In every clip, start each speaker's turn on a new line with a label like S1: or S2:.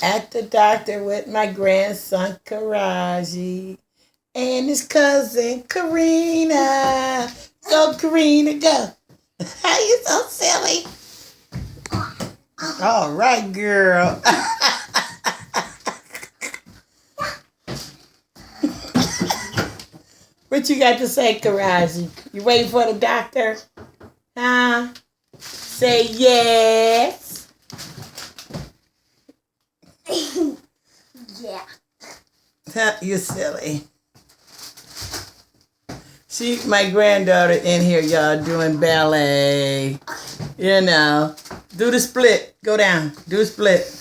S1: At the doctor with my grandson Kharaji and his cousin Karina. So Karina, go. How you so silly? All right, girl. What you got to say, Kharaji? You waiting for the doctor? Huh? Say yes.
S2: Yeah.
S1: You're silly. My granddaughter in here, y'all, doing ballet. You know. Do the split. Go down. Do the split.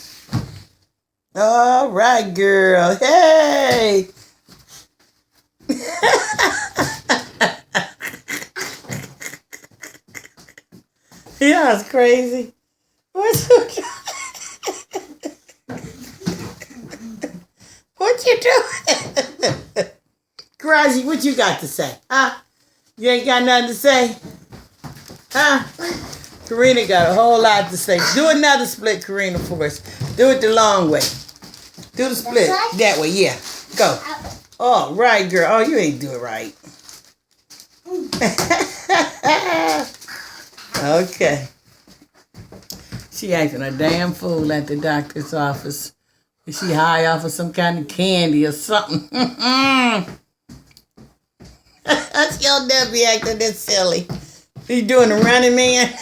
S1: All right, girl. Hey. Yeah, it's crazy. What you doing? Kharaji, what you got to say? Huh? You ain't got nothing to say? Huh? Karina got a whole lot to say. Do another split, Karina, for us. Do it the long way. Do the split. That way, yeah. Go. All right, girl. Oh, you ain't do it right. Okay. She acting a damn fool at the doctor's office. Is she high off of some kind of candy or something? She'll never be acting this silly. You doing the running man?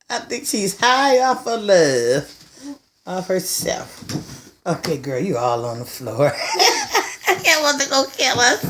S1: I think she's high off of love. Of herself. Okay, girl, you all on the floor. You want to go kill us?